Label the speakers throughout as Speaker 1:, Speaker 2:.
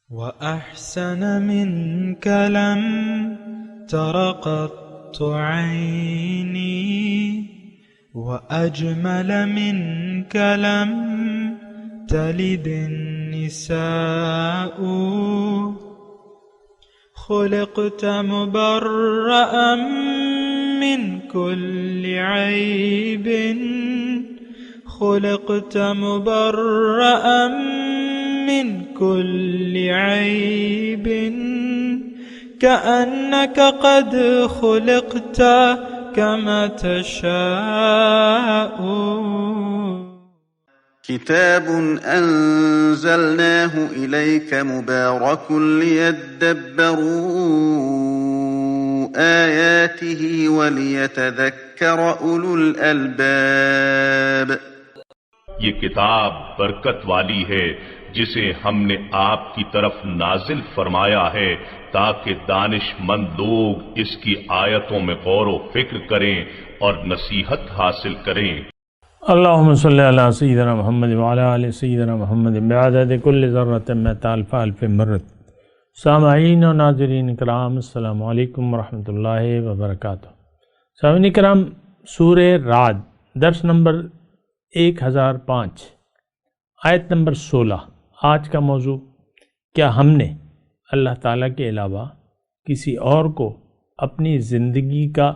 Speaker 1: وأحسن منك لم تر قط عيني وأجمل منك لم تلد النساء خلقت مبرأ من كل عيب خلقت مبرأ من كل عيب كأنك قد خلقت كما تشاء.
Speaker 2: كتاب أنزلناه إليك مبارك ليدبروا آياته وليتذكر أولو الألباب.
Speaker 3: یہ کتاب برکت والی ہے جسے ہم نے آپ کی طرف نازل فرمایا ہے تاکہ دانش مند لوگ اس کی آیتوں میں غور و فکر کریں اور نصیحت حاصل کریں.
Speaker 4: اللہم صلی علی سیدنا محمد وعلی آل سیدنا محمد بعدد کل ذرۃ مئۃ الف الف مرۃ. سامعین و ناظرین کرام، السلام علیکم ورحمۃ اللہ وبرکاتہ. سامعین کرام، سورہ رعد درس نمبر 1005 آیت نمبر 16. آج کا موضوع: کیا ہم نے اللہ تعالیٰ کے علاوہ کسی اور کو اپنی زندگی کا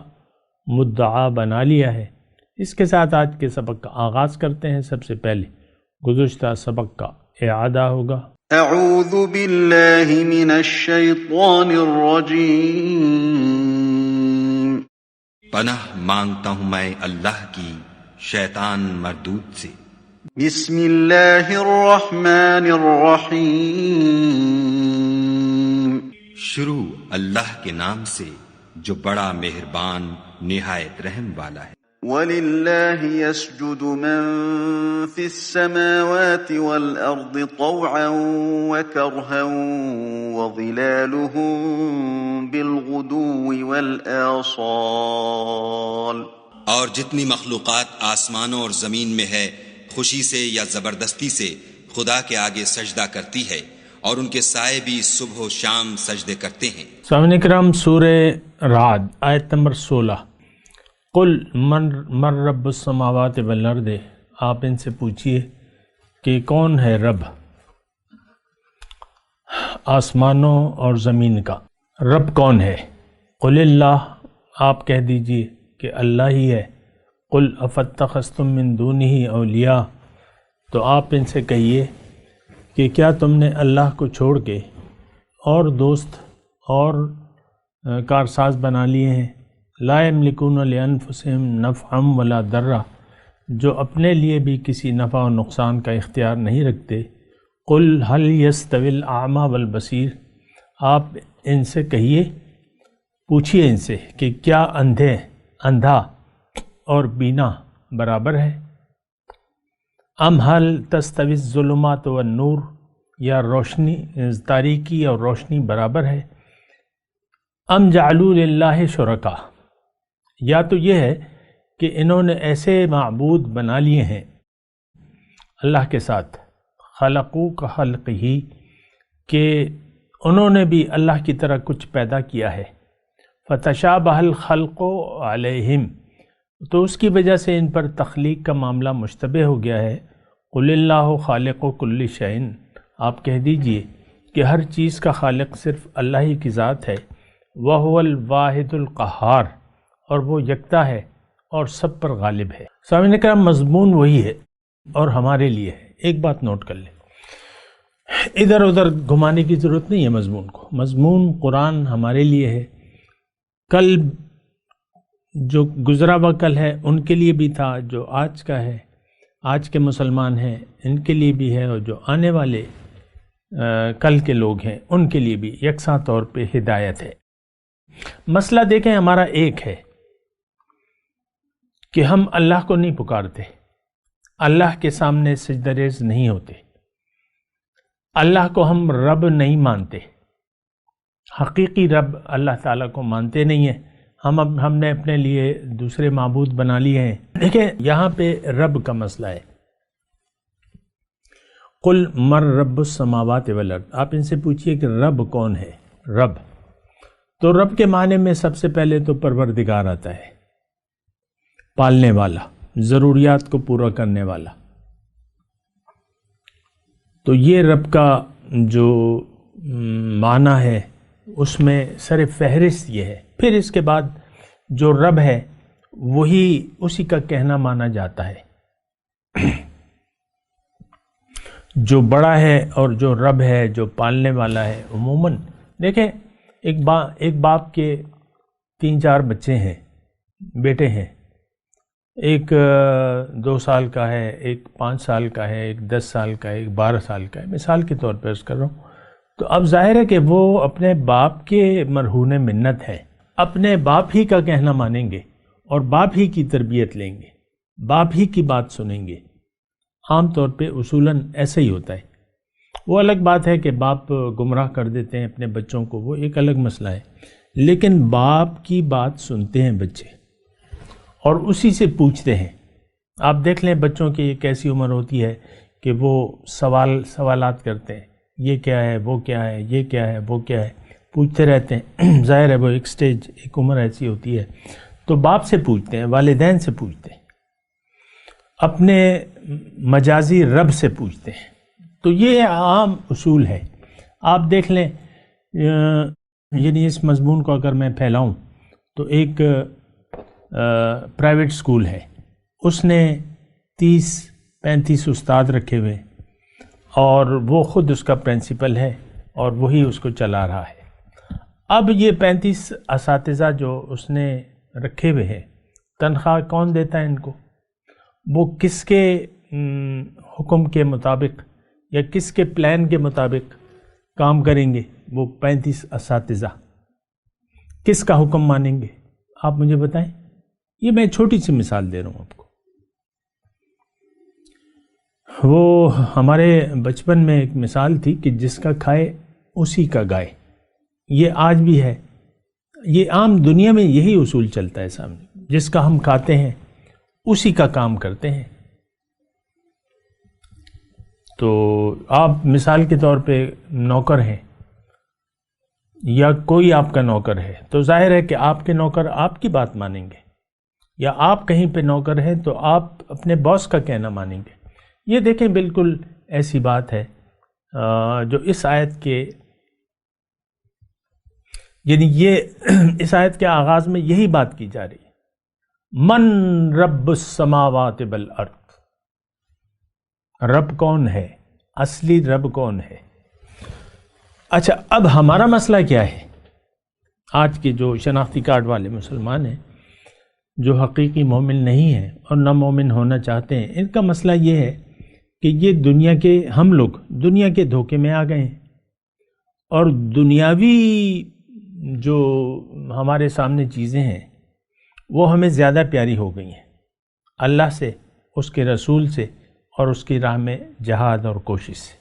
Speaker 4: مدعا بنا لیا ہے؟ اس کے ساتھ آج کے سبق کا آغاز کرتے ہیں. سب سے پہلے گزشتہ سبق کا اعادہ ہوگا.
Speaker 2: اعوذ باللہ من الشیطان الرجیم.
Speaker 5: پناہ مانگتا ہوں میں اللہ کی شیطان مردود سے.
Speaker 2: بسم اللہ الرحمن الرحیم.
Speaker 5: شروع اللہ کے نام سے جو بڑا مہربان نہایت رحم والا ہے.
Speaker 2: وَلِلَّهِ يَسْجُدُ مَن فِي السَّمَاوَاتِ وَالْأَرْضِ طَوْعًا وَكَرْهًا وَظِلَالُهُم بِالْغُدُوِّ وَالْآصَالِ.
Speaker 5: اور جتنی مخلوقات آسمانوں اور زمین میں ہے خوشی سے یا زبردستی سے خدا کے آگے سجدہ کرتی ہے، اور ان کے سائے بھی صبح و شام سجدے کرتے ہیں.
Speaker 4: سامعین کرام، سورہ رعد آیت نمبر 16. قل من رب السماوات والارض. آپ ان سے پوچھئے کہ کون ہے رب آسمانوں اور زمین کا؟ رب کون ہے؟ قل اللہ. آپ کہہ دیجئے کہ اللہ ہی ہے. قل افاتخذتم من دونہ اولیاء. تو آپ ان سے کہیے کہ کیا تم نے اللہ کو چھوڑ کے اور دوست اور کارساز بنا لیے ہیں؟ لا یملکون لانفسہم نفعا ولا ضرا. جو اپنے لیے بھی کسی نفع و نقصان کا اختیار نہیں رکھتے. قل هل یستوی الاعمی والبصیر. آپ ان سے کہیے، پوچھئے ان سے کہ کیا اندھا اور بینا برابر ہے؟ ام هل تستوی الظلمات والنور. یا روشنی تاریکی اور روشنی برابر ہے؟ ام جعلوا للہ شرکا. یا تو یہ ہے کہ انہوں نے ایسے معبود بنا لیے ہیں اللہ کے ساتھ، خلقو کا خلق ہی، کہ انہوں نے بھی اللہ کی طرح کچھ پیدا کیا ہے. فتشابہ الخلق علیہم. تو اس کی وجہ سے ان پر تخلیق کا معاملہ مشتبہ ہو گیا ہے. قل اللہ خالق کل شیء. آپ کہہ دیجئے کہ ہر چیز کا خالق صرف اللہ ہی کی ذات ہے. وَهُوَ الْوَاحِدُ الْقَهَّارُ. اور وہ یکتا ہے اور سب پر غالب ہے. سامعین کرام، مضمون وہی ہے اور ہمارے لیے ہے. ایک بات نوٹ کر لیں، ادھر ادھر گھمانے کی ضرورت نہیں ہے مضمون کو. مضمون قرآن ہمارے لیے ہے. کل جو گزرا ہوا کل ہے ان کے لیے بھی تھا، جو آج کا ہے، آج کے مسلمان ہیں ان کے لیے بھی ہے، اور جو آنے والے کل کے لوگ ہیں ان کے لیے بھی یکساں طور پہ ہدایت ہے. مسئلہ دیکھیں ہمارا ایک ہے کہ ہم اللہ کو نہیں پکارتے، اللہ کے سامنے سجدہ ریز نہیں ہوتے، اللہ کو ہم رب نہیں مانتے، حقیقی رب اللہ تعالیٰ کو مانتے نہیں ہیں. ہم نے اپنے لیے دوسرے معبود بنا لیے ہیں. دیکھیں یہاں پہ رب کا مسئلہ ہے. قل مر رب السماوات والارض، آپ ان سے پوچھئے کہ رب کون ہے؟ رب تو رب کے معنی میں سب سے پہلے تو پروردگار آتا ہے، پالنے والا، ضروریات کو پورا کرنے والا۔ تو یہ رب کا جو معنی ہے اس میں سر فہرست یہ ہے۔ پھر اس کے بعد جو رب ہے وہی اسی کا کہنا مانا جاتا ہے، جو بڑا ہے اور جو رب ہے، جو پالنے والا ہے۔ عموماً دیکھیں ایک باپ کے 3-4 بچے ہیں، بیٹے ہیں، ایک 2 سال کا ہے، ایک 5 سال کا ہے، ایک 10 سال کا ہے، ایک 12 سال کا ہے، مثال کے طور پر عرض کر رہا ہوں۔ تو اب ظاہر ہے کہ وہ اپنے باپ کے مرہون منت ہے، اپنے باپ ہی کا کہنا مانیں گے اور باپ ہی کی تربیت لیں گے، باپ ہی کی بات سنیں گے۔ عام طور پہ اصولاً ایسا ہی ہوتا ہے۔ وہ الگ بات ہے کہ باپ گمراہ کر دیتے ہیں اپنے بچوں کو، وہ ایک الگ مسئلہ ہے، لیکن باپ کی بات سنتے ہیں بچے اور اسی سے پوچھتے ہیں۔ آپ دیکھ لیں بچوں کی ایک ایسی عمر ہوتی ہے کہ وہ سوالات کرتے ہیں، یہ کیا ہے، وہ کیا ہے، یہ کیا ہے، وہ کیا ہے، پوچھتے رہتے ہیں۔ ظاہر ہے وہ ایک سٹیج، ایک عمر ایسی ہوتی ہے، تو باپ سے پوچھتے ہیں، والدین سے پوچھتے ہیں، اپنے مجازی رب سے پوچھتے ہیں۔ تو یہ عام اصول ہے۔ آپ دیکھ لیں، یعنی اس مضمون کو اگر میں پھیلاؤں تو ایک پرائیویٹ سکول ہے، اس نے 30-35 استاد رکھے ہوئے اور وہ خود اس کا پرنسپل ہے اور وہی اس کو چلا رہا ہے۔ اب یہ 35 اساتذہ جو اس نے رکھے ہوئے ہیں، تنخواہ کون دیتا ہے ان کو؟ وہ کس کے حکم کے مطابق یا کس کے پلان کے مطابق کام کریں گے؟ وہ 35 اساتذہ کس کا حکم مانیں گے؟ آپ مجھے بتائیں۔ یہ میں چھوٹی سی مثال دے رہا ہوں آپ کو۔ وہ ہمارے بچپن میں ایک مثال تھی کہ جس کا کھائے اسی کا گائے۔ یہ آج بھی ہے، یہ عام دنیا میں یہی اصول چلتا ہے سامنے، جس کا ہم کھاتے ہیں اسی کا کام کرتے ہیں۔ تو آپ مثال کے طور پہ نوکر ہیں یا کوئی آپ کا نوکر ہے، تو ظاہر ہے کہ آپ کے نوکر آپ کی بات مانیں گے، یا آپ کہیں پہ نوکر ہیں تو آپ اپنے باس کا کہنا مانیں گے۔ یہ دیکھیں بالکل ایسی بات ہے جو اس آیت کے، یعنی یہ اس آیت کے آغاز میں یہی بات کی جا رہی ہے، من رب السماوات والارض، رب کون ہے، اصلی رب کون ہے۔ اچھا، اب ہمارا مسئلہ کیا ہے؟ آج کے جو شناختی کارڈ والے مسلمان ہیں، جو حقیقی مومن نہیں ہیں اور نہ مومن ہونا چاہتے ہیں، ان کا مسئلہ یہ ہے کہ یہ دنیا کے، ہم لوگ دنیا کے دھوکے میں آ گئے ہیں اور دنیاوی جو ہمارے سامنے چیزیں ہیں وہ ہمیں زیادہ پیاری ہو گئی ہیں اللہ سے، اس کے رسول سے اور اس کی راہ میں جہاد اور کوشش سے۔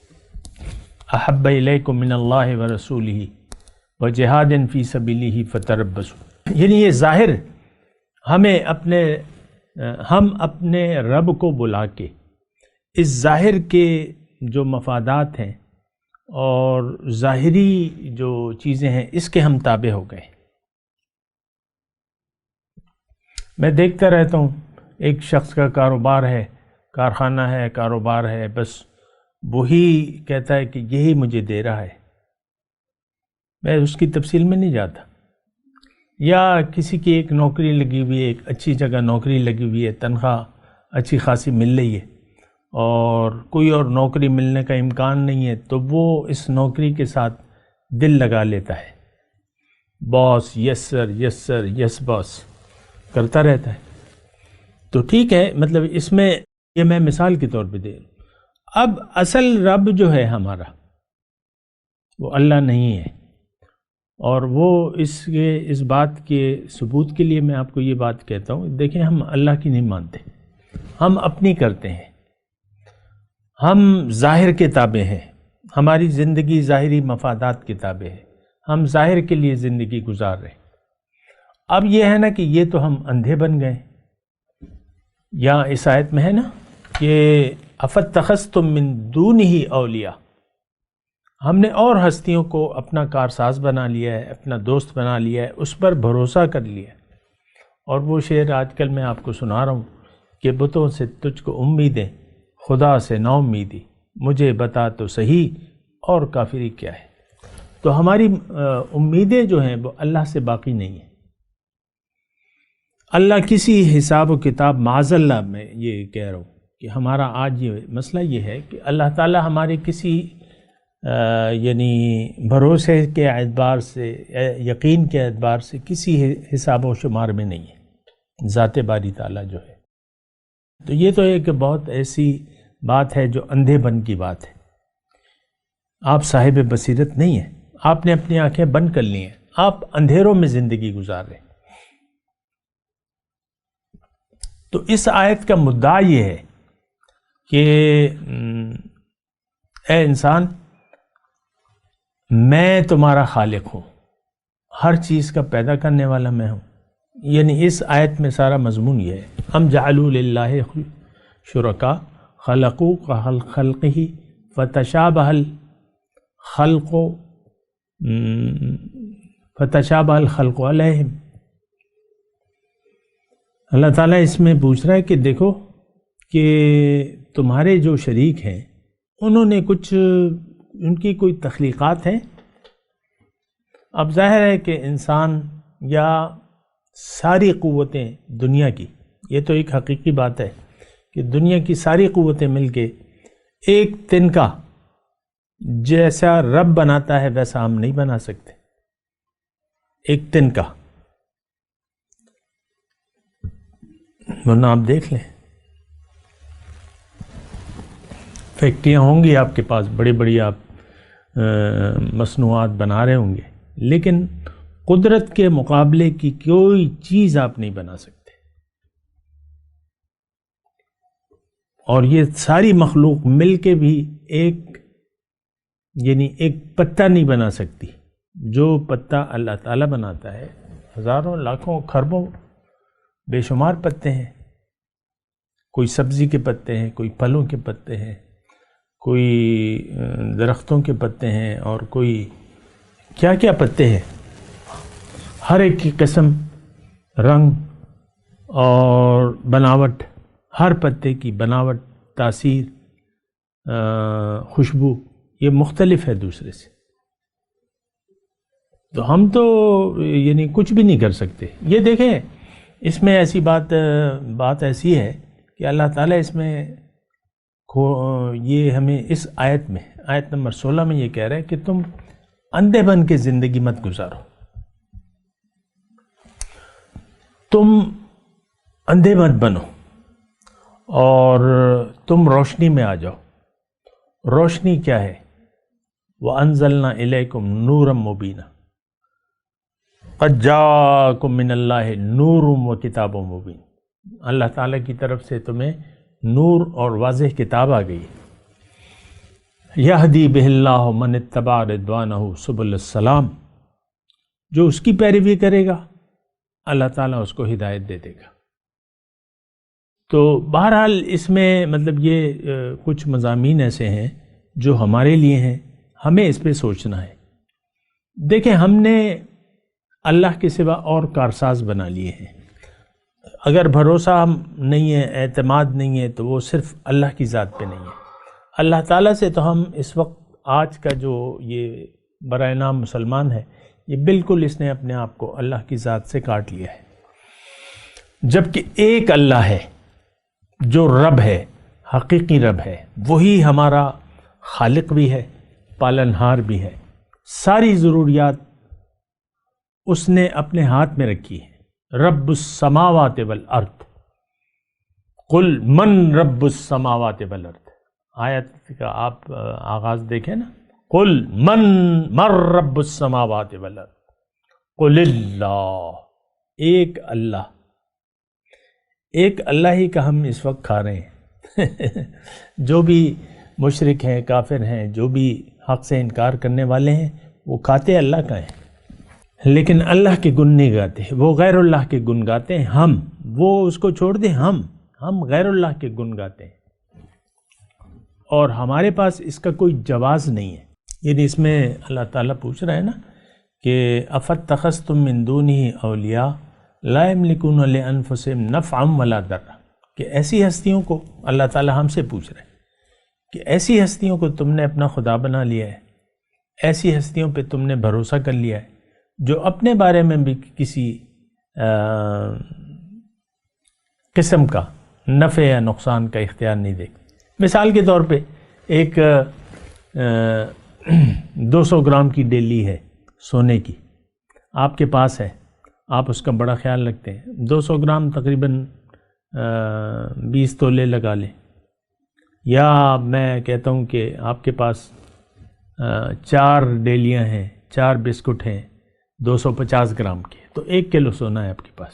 Speaker 4: احب الیکم من اللہ ورسولہ وجہاد فی سبیلہ فتربصوا، یعنی یہ ظاہر ہم اپنے رب کو بلا کے اس ظاہر کے جو مفادات ہیں اور ظاہری جو چیزیں ہیں اس کے ہم تابع ہو گئے۔ میں دیکھتا رہتا ہوں، ایک شخص کا کاروبار ہے، کارخانہ ہے، کاروبار ہے، بس وہی کہتا ہے کہ یہی مجھے دے رہا ہے، میں اس کی تفصیل میں نہیں جاتا۔ یا کسی کی ایک نوکری لگی ہوئی ہے، ایک اچھی جگہ نوکری لگی ہوئی ہے، تنخواہ اچھی خاصی مل رہی ہے اور کوئی اور نوکری ملنے کا امکان نہیں ہے، تو وہ اس نوکری کے ساتھ دل لگا لیتا ہے، باس یس سر، یس سر، یس باس کرتا رہتا ہے۔ تو ٹھیک ہے، مطلب اس میں یہ میں مثال کے طور پہ دے رہا ہوں۔ اب اصل رب جو ہے ہمارا وہ اللہ نہیں ہے، اور وہ اس بات کے ثبوت کے لیے میں آپ کو یہ بات کہتا ہوں، دیکھیں ہم اللہ کی نہیں مانتے، ہم اپنی کرتے ہیں، ہم ظاہر کے تابع ہیں، ہماری زندگی ظاہری مفادات کے تابع ہے، ہم ظاہر کے لیے زندگی گزار رہے ہیں۔ اب یہ ہے نا کہ یہ تو ہم اندھے بن گئے، یا اس آیت میں ہے نا کہ افتخذتم من دونہ اولیاء، ہم نے اور ہستیوں کو اپنا کارساز بنا لیا ہے، اپنا دوست بنا لیا ہے، اس پر بھروسہ کر لیا ہے۔ اور وہ شعر آج کل میں آپ کو سنا رہا ہوں کہ بتوں سے تجھ کو امیدیں، خدا سے نا امیدی، مجھے بتا تو صحیح اور کافری کیا ہے۔ تو ہماری امیدیں جو ہیں وہ اللہ سے باقی نہیں ہیں۔ اللہ کسی حساب و کتاب، معاذ اللہ میں یہ کہہ رہا ہوں کہ ہمارا آج یہ مسئلہ یہ ہے کہ اللہ تعالی ہمارے کسی یعنی بھروسے کے اعتبار سے، یقین کے اعتبار سے کسی حساب و شمار میں نہیں ہے، ذات باری تعالیٰ جو ہے۔ تو یہ تو ایک بہت ایسی بات ہے جو اندھے بن کی بات ہے۔ آپ صاحب بصیرت نہیں ہیں، آپ نے اپنی آنکھیں بند کر لی ہیں، آپ اندھیروں میں زندگی گزار رہے ہیں۔ تو اس آیت کا مدعا یہ ہے کہ اے انسان، میں تمہارا خالق ہوں، ہر چیز کا پیدا کرنے والا میں ہوں۔ یعنی اس آیت میں سارا مضمون یہ ہے، ام جعلوا للہ شرکاء خلقوا کخلقہ فتشابہ الخلق علیہم۔ اللہ تعالیٰ اس میں پوچھ رہا ہے کہ دیکھو کہ تمہارے جو شریک ہیں انہوں نے کچھ، ان کی کوئی تخلیقات ہیں۔ اب ظاہر ہے کہ انسان یا ساری قوتیں دنیا کی، یہ تو ایک حقیقی بات ہے کہ دنیا کی ساری قوتیں مل کے ایک تنکا جیسا رب بناتا ہے ویسا ہم نہیں بنا سکتے، ایک تنکا۔ ورنہ آپ دیکھ لیں، فیکٹریاں ہوں گی آپ کے پاس، بڑی بڑی آپ مصنوعات بنا رہے ہوں گے، لیکن قدرت کے مقابلے کی کوئی چیز آپ نہیں بنا سکتے۔ اور یہ ساری مخلوق مل کے بھی ایک، یعنی ایک پتا نہیں بنا سکتی۔ جو پتا اللہ تعالیٰ بناتا ہے، ہزاروں لاکھوں کھربوں بے شمار پتے ہیں، کوئی سبزی کے پتے ہیں، کوئی پھلوں کے پتے ہیں، کوئی درختوں کے پتے ہیں، اور کوئی کیا کیا پتے ہیں، ہر ایک کی قسم، رنگ اور بناوٹ، ہر پتے کی بناوٹ، تاثیر، خوشبو، یہ مختلف ہے دوسرے سے۔ تو ہم تو یعنی کچھ بھی نہیں کر سکتے۔ یہ دیکھیں، اس میں ایسی بات ایسی ہے کہ اللہ تعالیٰ اس میں یہ ہمیں اس آیت میں، آیت نمبر 16 میں یہ کہہ رہا ہے کہ تم اندھے بن کے زندگی مت گزارو، تم اندھے مت بنو اور تم روشنی میں آ جاؤ۔ روشنی کیا ہے؟ وَأَنزَلْنَا إِلَيْكُمْ نُورًا مُبِينًا قَدْ جَاءَكُم مِّنَ اللَّهِ نُورٌ وَكِتَابٌ مُبِينٌ۔ اللہ تعالیٰ کی طرف سے تمہیں نور اور واضح کتاب آ گئی۔ یہدی بہ اللہ من اتبع رضوانہ سبل السلام، جو اس کی پیروی کرے گا اللہ تعالیٰ اس کو ہدایت دے دے گا۔ تو بہرحال اس میں مطلب یہ کچھ مضامین ایسے ہیں جو ہمارے لیے ہیں، ہمیں اس پہ سوچنا ہے۔ دیکھیں، ہم نے اللہ کے سوا اور کارساز بنا لیے ہیں۔ اگر بھروسہ ہم نہیں ہے، اعتماد نہیں ہے، تو وہ صرف اللہ کی ذات پہ نہیں ہے۔ اللہ تعالیٰ سے تو ہم اس وقت، آج کا جو یہ برائے نام مسلمان ہے، یہ بالکل اس نے اپنے آپ کو اللہ کی ذات سے کاٹ لیا ہے۔ جبکہ ایک اللہ ہے جو رب ہے، حقیقی رب ہے، وہی ہمارا خالق بھی ہے، پالنہار بھی ہے۔ ساری ضروریات اس نے اپنے ہاتھ میں رکھی ہے۔ رب السماوات والارض، قل من رب السماوات والارض، آیت کا آپ آغاز دیکھیں نا، قل من رب السماوات والارض، قل اللہ، ایک اللہ، ایک اللہ ہی کا ہم اس وقت کھا رہے ہیں۔ جو بھی مشرک ہیں، کافر ہیں، جو بھی حق سے انکار کرنے والے ہیں، وہ کھاتے اللہ کا ہیں، لیکن اللہ کے گن نہیں گاتے، وہ غیر اللہ کے گن گاتے ہیں۔ ہم وہ اس کو چھوڑ دیں، ہم غیر اللہ کے گن گاتے ہیں۔ اور ہمارے پاس اس کا کوئی جواز نہیں ہے. یعنی اس میں اللہ تعالیٰ پوچھ رہا ہے نا کہ افاتخذتم من دونہ اولیاء لا یملکون لانفسہم نفعا ولا ضرا، کہ ایسی ہستیوں کو اللہ تعالیٰ ہم سے پوچھ رہے ہیں کہ ایسی ہستیوں کو تم نے اپنا خدا بنا لیا ہے، ایسی ہستیوں پہ تم نے بھروسہ کر لیا ہے جو اپنے بارے میں بھی کسی قسم کا نفع یا نقصان کا اختیار نہیں دے. مثال کے طور پہ ایک 200 گرام کی ڈیلی ہے سونے کی، آپ کے پاس ہے، آپ اس کا بڑا خیال رکھتے ہیں. 200 گرام تقریباً 20 تولے لگا لیں، یا میں کہتا ہوں کہ آپ کے پاس 4 ڈیلیاں ہیں، 4 بسکٹ ہیں 250 گرام کے، تو 1 کلو سونا ہے آپ کے پاس.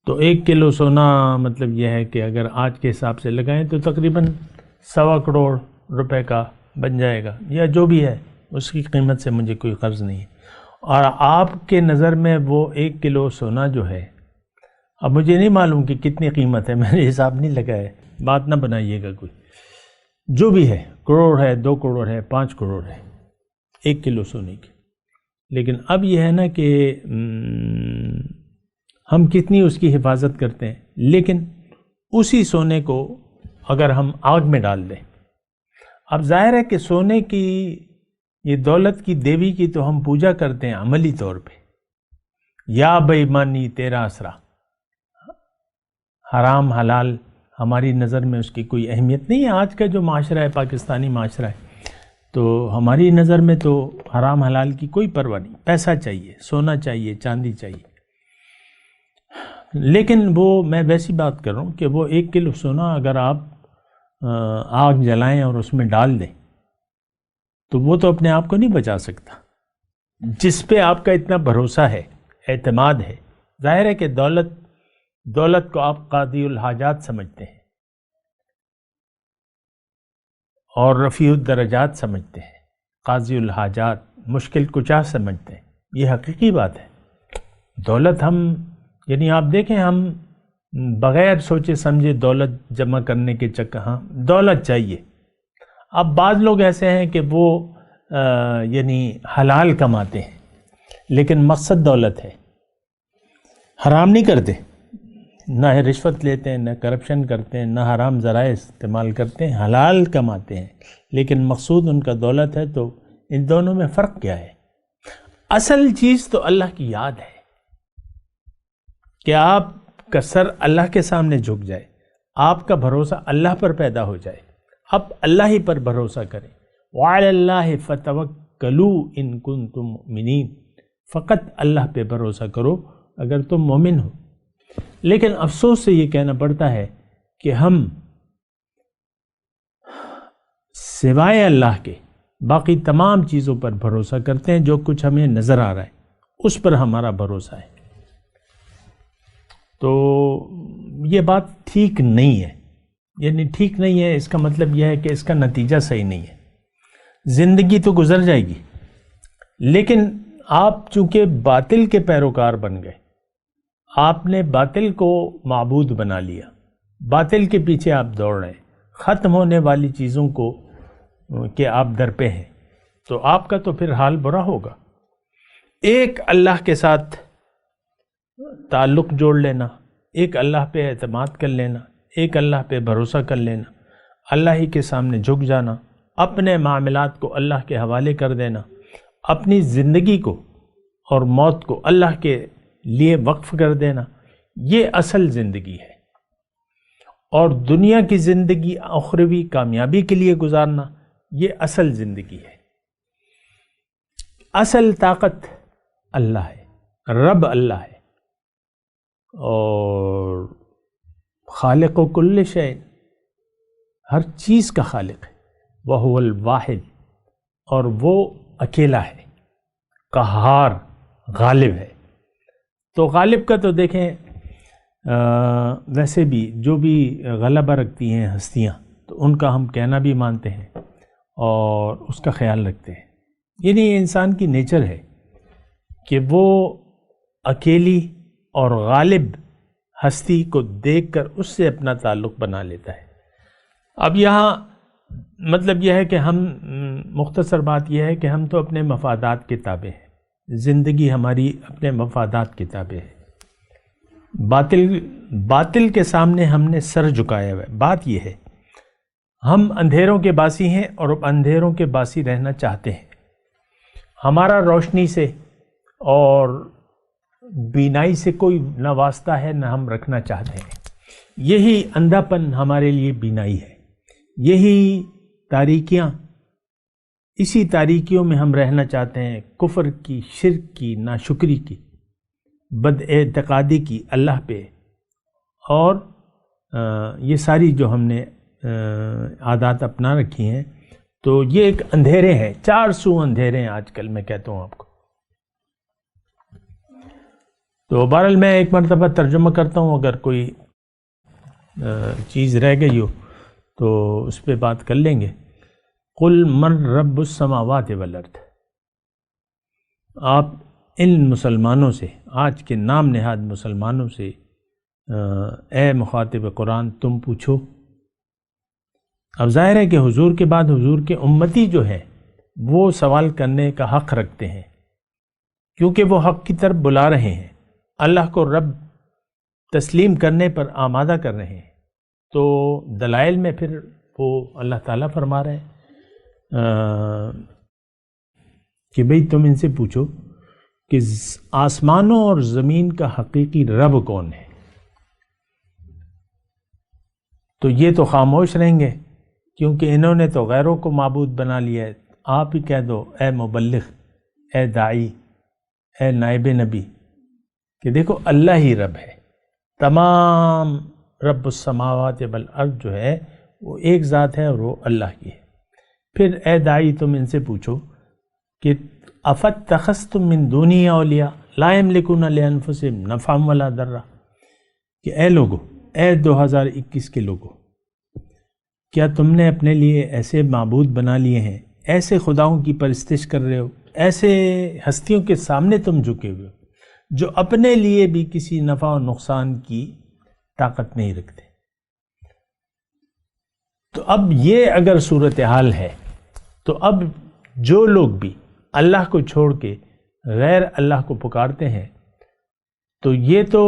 Speaker 4: تو 1 کلو سونا مطلب یہ ہے کہ اگر آج کے حساب سے لگائیں تو تقریباً 1.25 کروڑ روپے کا بن جائے گا، یا جو بھی ہے اس کی قیمت سے مجھے کوئی قرض نہیں ہے. اور آپ کے نظر میں وہ 1 کلو سونا جو ہے، اب مجھے نہیں معلوم کہ کتنی قیمت ہے، میں نے حساب نہیں لگایا، بات نہ بنائیے گا کوئی، جو بھی ہے، کروڑ ہے، 2 کروڑ ہے، 5 کروڑ ہے 1 کلو سونے کی. لیکن اب یہ ہے نا کہ ہم کتنی اس کی حفاظت کرتے ہیں. لیکن اسی سونے کو اگر ہم آگ میں ڈال دیں، اب ظاہر ہے کہ سونے کی یہ دولت کی دیوی کی تو ہم پوجا کرتے ہیں عملی طور پہ، یا بے ایمانی تیرا اسرا، حرام حلال ہماری نظر میں اس کی کوئی اہمیت نہیں ہے. آج کا جو معاشرہ ہے، پاکستانی معاشرہ ہے، تو ہماری نظر میں تو حرام حلال کی کوئی پرواہ نہیں، پیسہ چاہیے، سونا چاہیے، چاندی چاہیے. لیکن وہ میں ویسی بات کر رہا ہوں کہ وہ 1 کلو سونا اگر آپ آگ جلائیں اور اس میں ڈال دیں تو وہ تو اپنے آپ کو نہیں بچا سکتا. جس پہ آپ کا اتنا بھروسہ ہے، اعتماد ہے، ظاہر ہے کہ دولت کو آپ قاضی الحاجات سمجھتے ہیں اور رفیع الدرجات سمجھتے ہیں، قاضی الحاجات مشکل کشا سمجھتے ہیں. یہ حقیقی بات ہے. دولت ہم یعنی آپ دیکھیں، ہم بغیر سوچے سمجھے دولت جمع کرنے کے چکر، ہاں دولت چاہیے. اب بعض لوگ ایسے ہیں کہ وہ یعنی حلال کماتے ہیں لیکن مقصد دولت ہے، حرام نہیں کرتے، نہ رشوت لیتے ہیں، نہ کرپشن کرتے ہیں، نہ حرام ذرائع استعمال کرتے ہیں، حلال کماتے ہیں لیکن مقصود ان کا دولت ہے. تو ان دونوں میں فرق کیا ہے؟ اصل چیز تو اللہ کی یاد ہے کہ آپ کا سر اللہ کے سامنے جھک جائے، آپ کا بھروسہ اللہ پر پیدا ہو جائے، اب اللہ ہی پر بھروسہ کریں. وعلی اللہ فتوکلوا ان کنتم مؤمنین، فقط اللہ پہ بھروسہ کرو اگر تم مومن ہو. لیکن افسوس سے یہ کہنا پڑتا ہے کہ ہم سوائے اللہ کے باقی تمام چیزوں پر بھروسہ کرتے ہیں، جو کچھ ہمیں نظر آ رہا ہے اس پر ہمارا بھروسہ ہے. تو یہ بات ٹھیک نہیں ہے. یعنی ٹھیک نہیں ہے اس کا مطلب یہ ہے کہ اس کا نتیجہ صحیح نہیں ہے. زندگی تو گزر جائے گی، لیکن آپ چونکہ باطل کے پیروکار بن گئے، آپ نے باطل کو معبود بنا لیا، باطل کے پیچھے آپ دوڑ رہے ہیں، ختم ہونے والی چیزوں کو کہ آپ در پہ ہیں، تو آپ کا تو پھر حال برا ہوگا. ایک اللہ کے ساتھ تعلق جوڑ لینا، ایک اللہ پہ اعتماد کر لینا، ایک اللہ پہ بھروسہ کر لینا، اللہ ہی کے سامنے جھک جانا، اپنے معاملات کو اللہ کے حوالے کر دینا، اپنی زندگی کو اور موت کو اللہ کے لیے وقف کر دینا، یہ اصل زندگی ہے. اور دنیا کی زندگی اخروی کامیابی کے لیے گزارنا، یہ اصل زندگی ہے. اصل طاقت اللہ ہے، رب اللہ ہے، اور خالق و کل شیء، ہر چیز کا خالق ہے. وہو الواحد، اور وہ اکیلا ہے، قہار، غالب ہے. تو غالب کا تو دیکھیں ویسے بھی جو بھی غلبہ رکھتی ہیں ہستیاں، تو ان کا ہم کہنا بھی مانتے ہیں اور اس کا خیال رکھتے ہیں. یعنی انسان کی نیچر ہے کہ وہ اکیلی اور غالب ہستی کو دیکھ کر اس سے اپنا تعلق بنا لیتا ہے. اب یہاں مطلب یہ ہے کہ ہم مختصر بات یہ ہے کہ ہم تو اپنے مفادات کے تابع ہیں، زندگی ہماری اپنے مفادات کے تابع ہے، باطل کے سامنے ہم نے سر جھکایا ہوا ہے۔ بات یہ ہے ہم اندھیروں کے باسی ہیں اور اندھیروں کے باسی رہنا چاہتے ہیں۔ ہمارا روشنی سے اور بینائی سے کوئی نہ واسطہ ہے نہ ہم رکھنا چاہتے ہیں۔ یہی اندھا پن ہمارے لیے بینائی ہے، یہی تاریکیاں، اسی تاریکیوں میں ہم رہنا چاہتے ہیں، کفر کی، شرک کی، ناشکری کی، بد اعتقادی کی اللہ پہ، اور یہ ساری جو ہم نے عادات اپنا رکھی ہیں۔ تو یہ ایک اندھیرے ہیں، 400 اندھیرے ہیں آج کل، میں کہتا ہوں آپ کو۔ تو بہرحال میں ایک مرتبہ ترجمہ کرتا ہوں، اگر کوئی چیز رہ گئی ہو تو اس پہ بات کر لیں گے۔ قل من رب السماوات والارض، آپ ان مسلمانوں سے، آج کے نام نہاد مسلمانوں سے، اے مخاطب قرآن تم پوچھو۔ اب ظاہر ہے کہ حضور کے بعد حضور کے امتی جو ہیں وہ سوال کرنے کا حق رکھتے ہیں، کیونکہ وہ حق کی طرف بلا رہے ہیں، اللہ کو رب تسلیم کرنے پر آمادہ کر رہے ہیں۔ تو دلائل میں پھر وہ اللہ تعالیٰ فرما رہے ہیں کہ بھئی تم ان سے پوچھو کہ آسمانوں اور زمین کا حقیقی رب کون ہے۔ تو یہ تو خاموش رہیں گے، کیونکہ انہوں نے تو غیروں کو معبود بنا لیا ہے۔ آپ ہی کہہ دو اے مبلغ، اے داعی، اے نائب نبی، کہ دیکھو اللہ ہی رب ہے۔ تمام رب السماوات والارض جو ہے وہ ایک ذات ہے اور وہ اللہ کی ہے۔ پھر اے داعی تم ان سے پوچھو کہ افاتخذتم من دونی اولیاء لا یملکون لانفسہم نفعا ولا ضرا، کہ اے لوگو، اے 2021 کے لوگو، کیا تم نے اپنے لیے ایسے معبود بنا لیے ہیں، ایسے خداؤں کی پرستش کر رہے ہو، ایسے ہستیوں کے سامنے تم جھکے ہوئے ہو جو اپنے لیے بھی کسی نفع و نقصان کی طاقت نہیں رکھتے۔ تو اب یہ اگر صورتحال ہے تو اب جو لوگ بھی اللہ کو چھوڑ کے غیر اللہ کو پکارتے ہیں تو یہ تو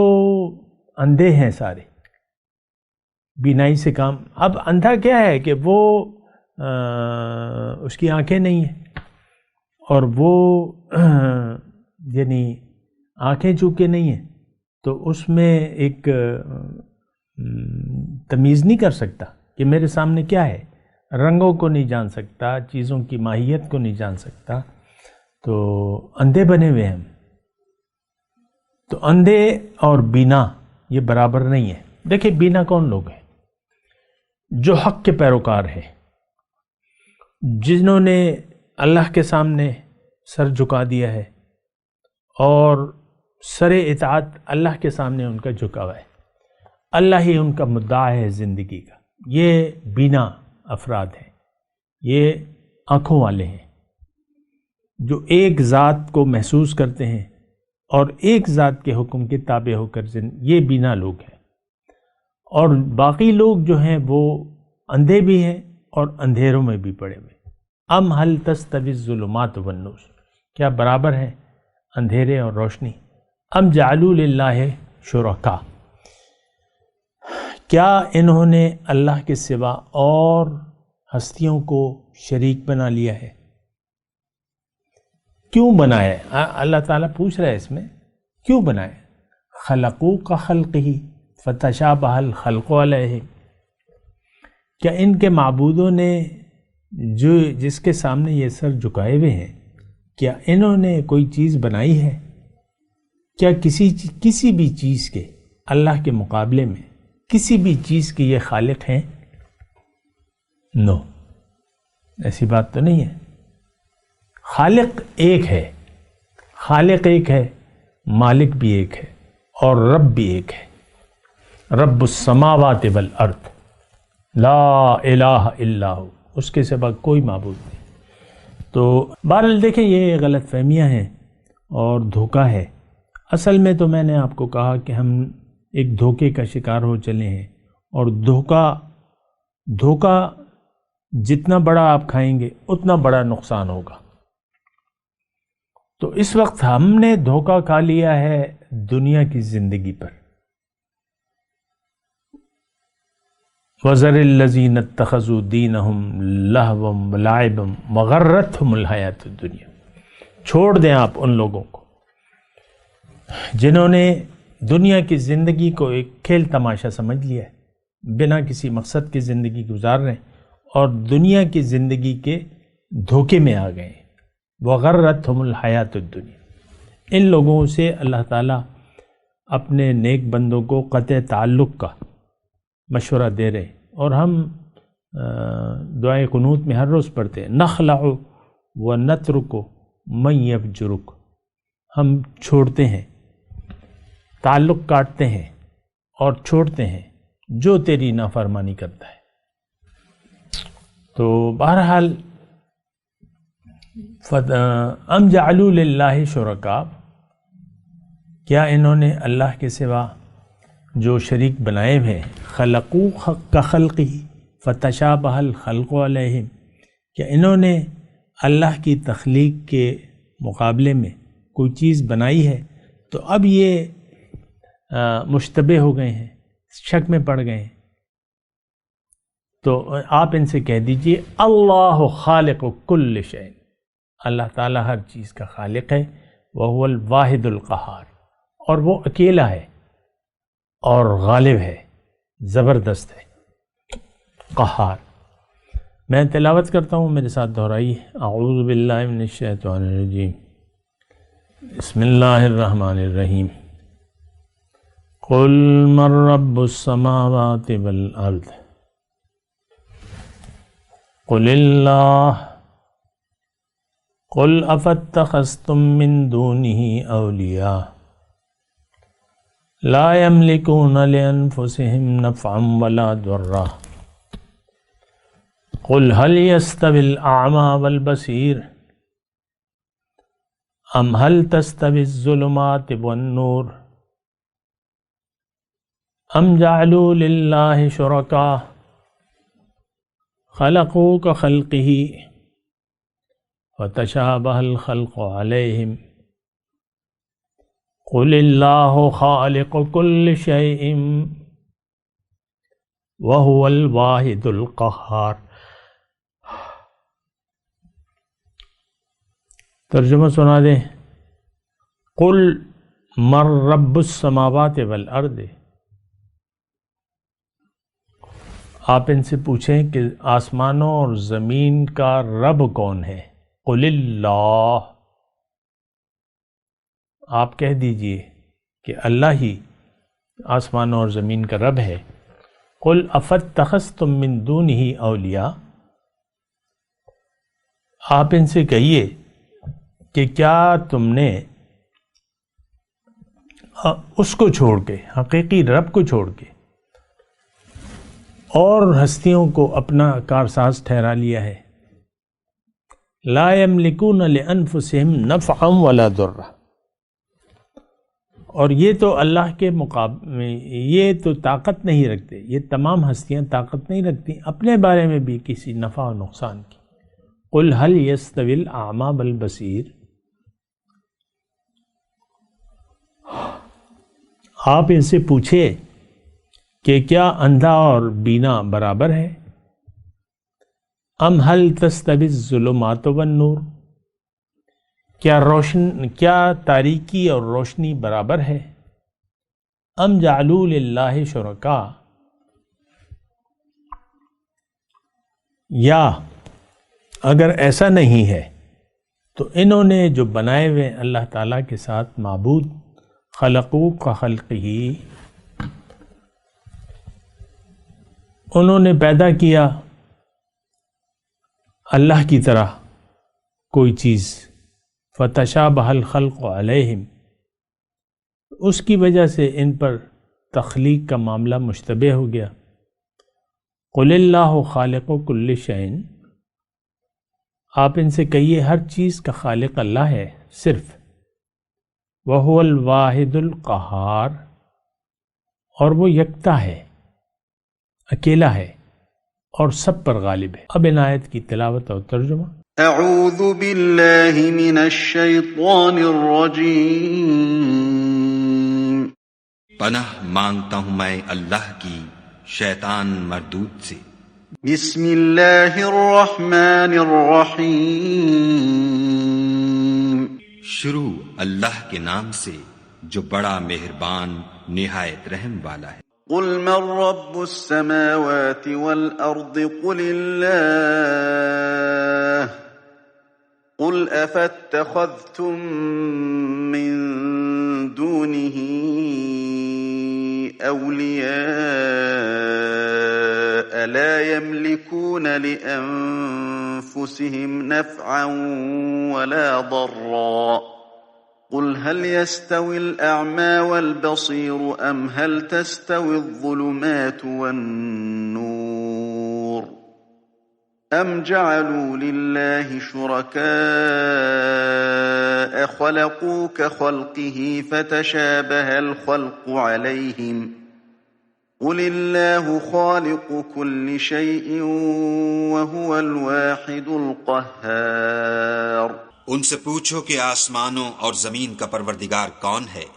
Speaker 4: اندھے ہیں سارے، بینائی سے کام۔ اب اندھا کیا ہے کہ وہ اس کی آنکھیں نہیں ہیں، اور وہ یعنی آنکھیں چونکہ نہیں ہیں تو اس میں ایک تمیز نہیں کر سکتا کہ میرے سامنے کیا ہے، رنگوں کو نہیں جان سکتا، چیزوں کی ماہیت کو نہیں جان سکتا، تو اندھے بنے ہوئے ہیں۔ تو اندھے اور بینا یہ برابر نہیں ہے۔ دیکھیں بینا کون لوگ ہیں؟ جو حق کے پیروکار ہیں، جنہوں نے اللہ کے سامنے سر جھکا دیا ہے اور سر اطاعت اللہ کے سامنے ان کا جھکا ہوا ہے، اللہ ہی ان کا مدعا ہے زندگی کا۔ یہ بینا افراد ہیں، یہ آنکھوں والے ہیں جو ایک ذات کو محسوس کرتے ہیں اور ایک ذات کے حکم کے تابع ہو کر یہ بینا لوگ ہیں۔ اور باقی لوگ جو ہیں وہ اندھے بھی ہیں اور اندھیروں میں بھی پڑے ہوئے۔ ام هل تستوی الظلمات والنور، کیا برابر ہیں اندھیرے اور روشنی؟ ام جعلوا للہ شرکاء، کیا انہوں نے اللہ کے سوا اور ہستیوں کو شریک بنا لیا ہے؟ کیوں بنایا ہے؟ اللہ تعالیٰ پوچھ رہا ہے اس میں کیوں بنایا؟ خلقوا کخلقہ فتشابہ الخلق علیہم، کیا ان کے معبودوں نے جس کے سامنے یہ سر جھکائے ہوئے ہیں، کیا انہوں نے کوئی چیز بنائی ہے؟ کیا کسی بھی چیز کے اللہ کے مقابلے میں کسی بھی چیز کے یہ خالق ہیں؟ نو، ایسی بات تو نہیں ہے۔ خالق ایک ہے، خالق ایک ہے، مالک بھی ایک ہے، اور رب بھی ایک ہے۔ رب السماوات والارض لا الہ الا ہو، اس کے سوا کوئی معبود نہیں۔ تو بہرحال دیکھیں یہ غلط فہمیاں ہیں اور دھوکہ ہے۔ اصل میں تو میں نے آپ کو کہا کہ ہم ایک دھوکے کا شکار ہو چلے ہیں، اور دھوکہ دھوکہ جتنا بڑا آپ کھائیں گے اتنا بڑا نقصان ہوگا۔ تو اس وقت ہم نے دھوکہ کھا لیا ہے دنیا کی زندگی پر۔ وَذَرِ الَّذِينَ اتَّخَذُوا دِينَهُمْ لَهْوًا وَلَعِبًا وَغَرَّتْهُمُ الْحَيَاةُ الدُّنْيَا، چھوڑ دیں آپ ان لوگوں کو جنہوں نے دنیا کی زندگی کو ایک کھیل تماشا سمجھ لیا ہے، بنا کسی مقصد کی زندگی گزار رہے ہیں اور دنیا کی زندگی کے دھوکے میں آ گئے ہیں۔ وَغَرَّتْهُمُ الْحَيَاةُ الدُّنْيَا، ان لوگوں سے اللہ تعالیٰ اپنے نیک بندوں کو قطع تعلق کا مشورہ دے رہے، اور ہم دعائے قنوت میں ہر روز پڑھتے ہیں نخلع ونترک من یفجرک، ہم چھوڑتے ہیں، تعلق کاٹتے ہیں اور چھوڑتے ہیں جو تیری نافرمانی کرتا ہے۔ تو بہرحال ام جعلوا للہ شرکاء، کیا انہوں نے اللہ کے سوا جو شریک بنائے ہوئے خلقوا کخلقہ فتشابہ الخلق علیہم، کیا انہوں نے اللہ کی تخلیق کے مقابلے میں کوئی چیز بنائی ہے تو اب یہ مشتبہ ہو گئے ہیں، شک میں پڑ گئے ہیں؟ تو آپ ان سے کہہ دیجئے اللہ خالق کل شیء، اللہ تعالیٰ ہر چیز کا خالق ہے، وہو الواحد القہار، اور وہ اکیلا ہے اور غالب ہے، زبردست ہے، قہار۔ میں تلاوت کرتا ہوں، میرے ساتھ دہرائیے۔ اعوذ باللہ من الشیطان الرجیم، بسم اللہ الرحمن الرحیم۔ قل من رب السماوات والارض قل اللہ قل افاتخذتم من دونه اولیاء لا يملكون لأنفسهم نفعا ولا ضرا قل هل يستوي الأعمى والبصير أم هل تستوي الظلمات والنور أم جعلوا لله شركاء خلقوا كخلقه فتشابه الخلق عليهم قل اللہ خالق کل شیء وہو الواحد القہار۔ ترجمہ سنا دیں۔ قل من رب السماوات والارض، آپ ان سے پوچھیں کہ آسمانوں اور زمین کا رب کون ہے؟ قل اللہ، آپ کہہ دیجئے کہ اللہ ہی آسمانوں اور زمین کا رب ہے۔ قل افاتخذتم من دونہ اولیاء، آپ ان سے کہیے کہ کیا تم نے اس کو چھوڑ کے، حقیقی رب کو چھوڑ کے، اور ہستیوں کو اپنا کارساز ٹھہرا لیا ہے؟ لا یملکون لانفسہم نفعا ولا ضرا، اور یہ تو اللہ کے مقابلے میں یہ تو طاقت نہیں رکھتے، یہ تمام ہستیاں طاقت نہیں رکھتی اپنے بارے میں بھی کسی نفع و نقصان کی۔ قل هل يستوي الأعمى والبصير، آپ ان سے پوچھے کہ کیا اندھا اور بینا برابر ہے؟ ام هل تستوي الظلمات والنور، کیا تاریکی اور روشنی برابر ہے؟ ام جعلوا للہ شرکاء، یا اگر ایسا نہیں ہے تو انہوں نے جو بنائے ہوئے اللہ تعالیٰ کے ساتھ معبود، خلقوا کخلقہ، انہوں نے پیدا کیا اللہ کی طرح کوئی چیز، فتشابہ الخلق علیہم، اس کی وجہ سے ان پر تخلیق کا معاملہ مشتبہ ہو گیا۔ قل اللہ خالق کل شیء، آپ ان سے کہیے ہر چیز کا خالق اللہ ہے صرف، وہو الواحد القہار، اور وہ یکتا ہے، اکیلا ہے اور سب پر غالب ہے۔ اب ان آیت کی تلاوت اور ترجمہ۔
Speaker 2: اعوذ باللہ من الشیطان الرجیم،
Speaker 5: پناہ مانگتا ہوں میں اللہ کی شیطان مردود سے۔
Speaker 2: بسم اللہ الرحمن الرحیم،
Speaker 5: شروع اللہ کے نام سے جو بڑا مہربان نہایت رحم والا ہے۔
Speaker 2: قل من رب السماوات والأرض قل الله قل أفاتخذتم من دونه أولياء لا يملكون لأنفسهم نفعا ولا ضرا قل هل يستوي الأعمى والبصير أم هل تستوي الظلمات والنور أم جعلوا لله شركاء خلقوا كخلقه فتشابه الخلق عليهم قل الله خالق كل شيء وهو الواحد القهار۔
Speaker 5: ان سے پوچھو کہ آسمانوں اور زمین کا پروردگار کون ہے؟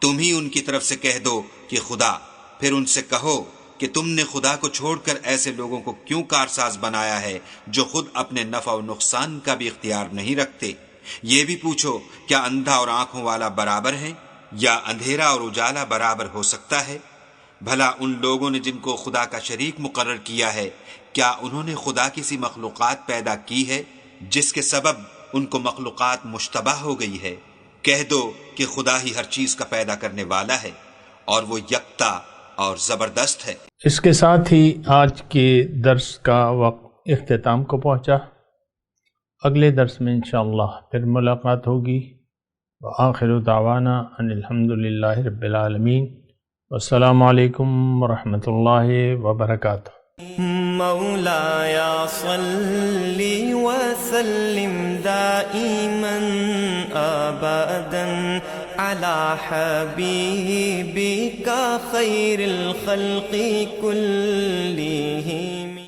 Speaker 5: تم ہی ان کی طرف سے کہہ دو کہ خدا۔ پھر ان سے کہو کہ تم نے خدا کو چھوڑ کر ایسے لوگوں کو کیوں کارساز بنایا ہے جو خود اپنے نفع و نقصان کا بھی اختیار نہیں رکھتے؟ یہ بھی پوچھو کیا اندھا اور آنکھوں والا برابر ہے یا اندھیرا اور اجالا برابر ہو سکتا ہے؟ بھلا ان لوگوں نے جن کو خدا کا شریک مقرر کیا ہے، کیا انہوں نے خدا کی سی مخلوقات پیدا کی ہے جس کے سبب ان کو مخلوقات مشتبہ ہو گئی ہے؟ کہہ دو کہ خدا ہی ہر چیز کا پیدا کرنے والا ہے اور وہ یکتا اور زبردست ہے۔
Speaker 4: اس کے ساتھ ہی آج کے درس کا وقت اختتام کو پہنچا۔ اگلے درس میں انشاءاللہ پھر ملاقات ہوگی۔ وآخر دعوانا ان الحمدللہ رب العالمین، والسلام علیکم ورحمۃ اللہ وبرکاتہ۔
Speaker 1: مولایا صلی وسلم دائما ابدا علی حبیبک خیر الخلق کلہم۔